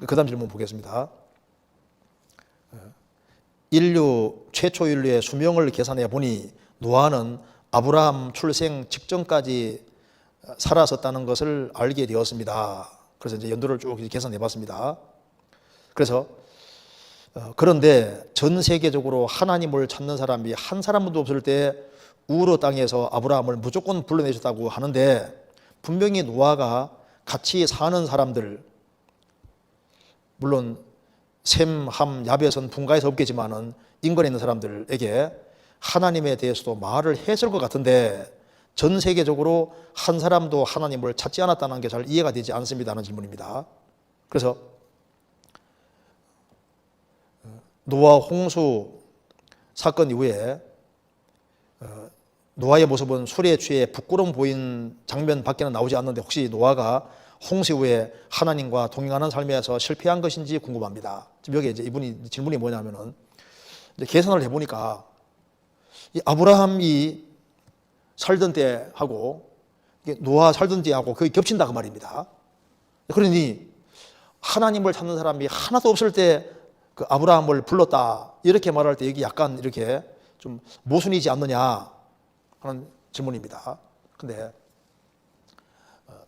그 다음 질문 보겠습니다. 최초 인류의 수명을 계산해 보니 노아는 아브라함 출생 직전까지 살았었다는 것을 알게 되었습니다. 그래서 이제 연도를 쭉 계산해 봤습니다. 그래서 그런데 전 세계적으로 하나님을 찾는 사람이 한 사람도 없을 때 우르 땅에서 아브라함을 무조건 불러내셨다고 하는데, 분명히 노아가 같이 사는 사람들, 물론 셈, 함, 야벳은 분가해서 없겠지만은 인근에 있는 사람들에게 하나님에 대해서도 말을 했을 것 같은데, 전 세계적으로 한 사람도 하나님을 찾지 않았다는 게 잘 이해가 되지 않습니다는 질문입니다. 그래서 노아 홍수 사건 이후에 노아의 모습은 술에 취해 부끄러움 보인 장면밖에는 나오지 않는데, 혹시 노아가 홍수 이후에 하나님과 동행하는 삶에서 실패한 것인지 궁금합니다. 지금 여기 이제 이분이 질문이 뭐냐면은, 이제 계산을 해보니까 이 아브라함이 살던 때하고 노아 살던 때하고 거의 겹친다 그 말입니다. 그러니 하나님을 찾는 사람이 하나도 없을 때 그 아브라함을 불렀다, 이렇게 말할 때 여기 약간 이렇게 좀 모순이지 않느냐 하는 질문입니다. 근데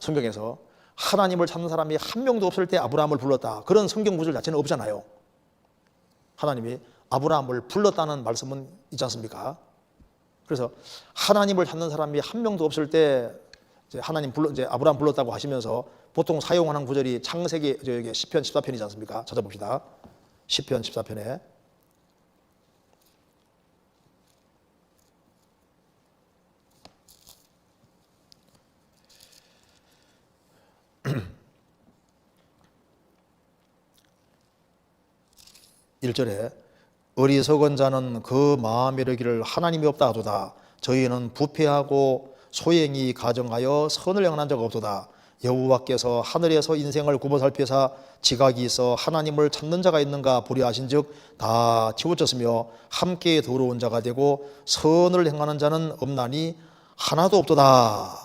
성경에서 하나님을 찾는 사람이 한 명도 없을 때 아브라함을 불렀다, 그런 성경 구절 자체는 없잖아요. 하나님이 아브라함을 불렀다는 말씀은 있지 않습니까? 그래서 하나님을 찾는 사람이 한 명도 없을 때 이제 아브라함 불렀다고 하시면서 보통 사용하는 구절이 창세기 시편 14편이지 않습니까? 찾아봅시다. 시편 14편에 1절에 어리석은 자는 그 마음에 이르기를 하나님이 없다 하도다. 저희는 부패하고 소행이 가정하여 선을 행한 자가 없도다. 여호와께서 하늘에서 인생을 굽어 살피사 지각이 있어 하나님을 찾는 자가 있는가 보려 하신즉 다 치우쳤으며 함께 더러운 자가 되고 선을 행하는 자는 없나니 하나도 없도다.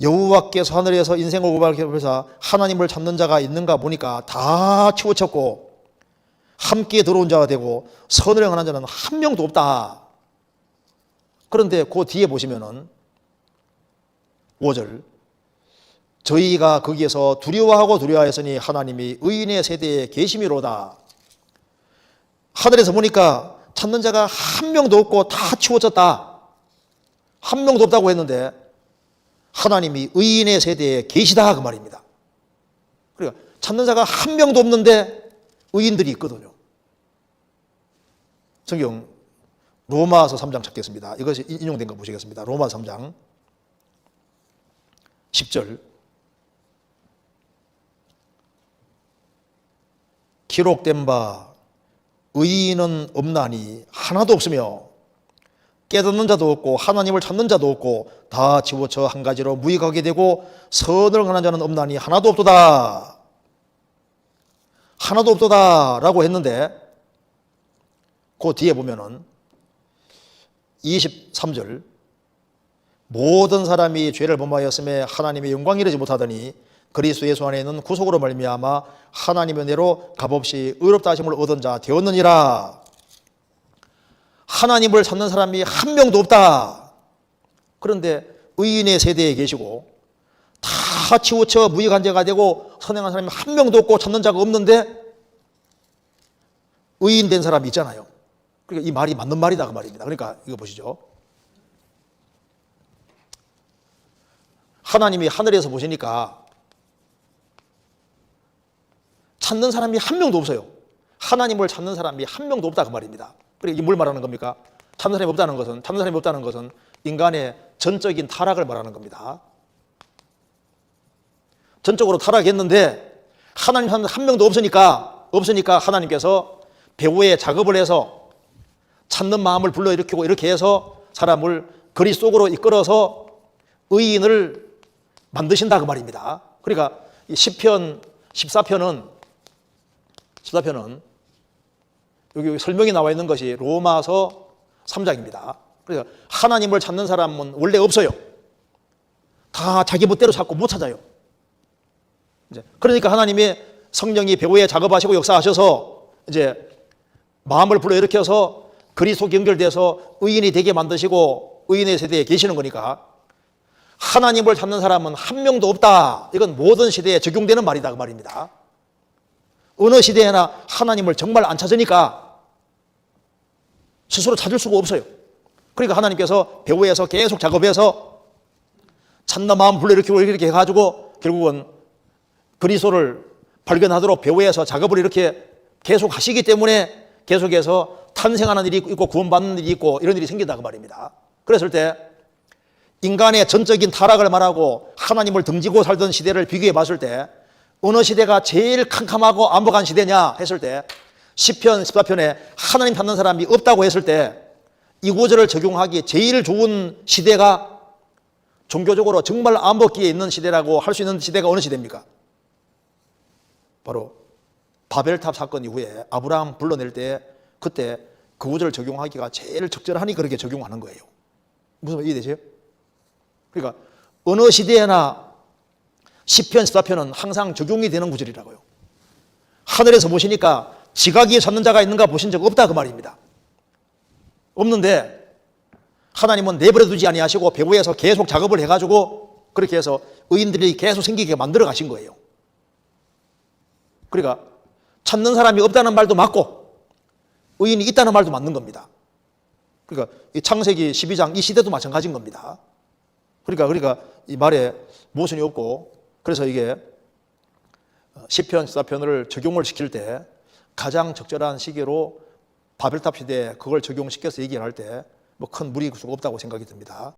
여호와께서 하늘에서 인생을 굽어 살피사 하나님을 찾는 자가 있는가 보니까 다 치우쳤고 함께 더러운 자가 되고 선을 행하는 자는 한 명도 없다. 그런데 그 뒤에 보시면은 5절, 저희가 거기에서 두려워하였으니 하나님이 의인의 세대에 계심이로다. 하늘에서 보니까 찾는 자가 한 명도 없고 다 치워졌다, 한 명도 없다고 했는데 하나님이 의인의 세대에 계시다 그 말입니다. 그러니까 찾는 자가 한 명도 없는데 의인들이 있거든요. 성경 로마서 3장 찾겠습니다. 이것이 인용된 거 보시겠습니다. 로마서 3장 10절, 기록된 바 의인은 없나니 하나도 없으며 깨닫는 자도 없고 하나님을 찾는 자도 없고 다 치우쳐 한 가지로 무익하게 되고 선을 행하는 자는 없나니 하나도 없도다. 하나도 없도다 라고 했는데 그 뒤에 보면은 23절, 모든 사람이 죄를 범하였음에 하나님의 영광을 이루지 못하더니 그리스도 예수 안에 있는 구속으로 말미암아 하나님의 은혜로 값없이 의롭다 하심을 얻은 자 되었느니라. 하나님을 찾는 사람이 한 명도 없다. 그런데 의인의 세대에 계시고 다 치우쳐 무익한 자가 되고 선행한 사람이 한 명도 없고 찾는 자가 없는데 의인 된 사람이 있잖아요. 그러니까 이 말이 맞는 말이다 그 말입니다. 그러니까 이거 보시죠. 하나님이 하늘에서 보시니까 찾는 사람이 한 명도 없어요. 하나님을 찾는 사람이 한 명도 없다 그 말입니다. 그러니까 이게 뭘 말하는 겁니까? 찾는 사람이 없다는 것은 인간의 전적인 타락을 말하는 겁니다. 전적으로 타락했는데 하나님 한 명도 없으니까 하나님께서 배후에 작업을 해서 찾는 마음을 불러일으키고 이렇게 해서 사람을 그리스도로 이끌어서 의인을 만드신다 그 말입니다. 그러니까 이 시편 14편은 여기 설명이 나와 있는 것이 로마서 3장입니다. 그러니까 하나님을 찾는 사람은 원래 없어요. 다 자기 멋대로 찾고 못 찾아요. 이제 그러니까 하나님이 성령이 배후에 작업하시고 역사하셔서 이제 마음을 불러일으켜서 그리스도 연결돼서 의인이 되게 만드시고 의인의 세대에 계시는 거니까 하나님을 찾는 사람은 한 명도 없다. 이건 모든 시대에 적용되는 말이다 그 말입니다. 어느 시대에나 하나님을 정말 안 찾으니까 스스로 찾을 수가 없어요. 그러니까 하나님께서 배후에서 계속 작업해서 찾는 마음 불러일으키고 이렇게 해가지고 결국은 그리스도를 발견하도록 배후에서 작업을 이렇게 계속 하시기 때문에 계속해서 탄생하는 일이 있고 구원받는 일이 있고 이런 일이 생긴다 그 말입니다. 그랬을 때 인간의 전적인 타락을 말하고 하나님을 등지고 살던 시대를 비교해 봤을 때 어느 시대가 제일 캄캄하고 암흑한 시대냐 했을 때 시편 14편에 하나님 찾는 사람이 없다고 했을 때 이 구절을 적용하기 제일 좋은 시대가 종교적으로 정말 암흑기에 있는 시대라고 할 수 있는 시대가 어느 시대입니까? 바로 바벨탑 사건 이후에 아브라함 불러낼 때 그때 그 구절을 적용하기가 제일 적절하니 그렇게 적용하는 거예요. 무슨 말 이해되세요? 그러니까 어느 시대에나 시편 14편은 항상 적용이 되는 구절이라고요. 하늘에서 보시니까 지각이 찾는 자가 있는가 보신 적 없다 그 말입니다. 없는데 하나님은 내버려 두지 아니하시고 배후에서 계속 작업을 해가지고 그렇게 해서 의인들이 계속 생기게 만들어 가신 거예요. 그러니까 찾는 사람이 없다는 말도 맞고 의인이 있다는 말도 맞는 겁니다. 그러니까 이 창세기 12장 이 시대도 마찬가지인 겁니다. 그러니까 이 말에 모순이 없고 그래서 이게 시편 14편을 적용을 시킬 때 가장 적절한 시기로 바벨탑 시대에 그걸 적용시켜서 얘기를 할 때 뭐 큰 무리수가 없다고 생각이 듭니다.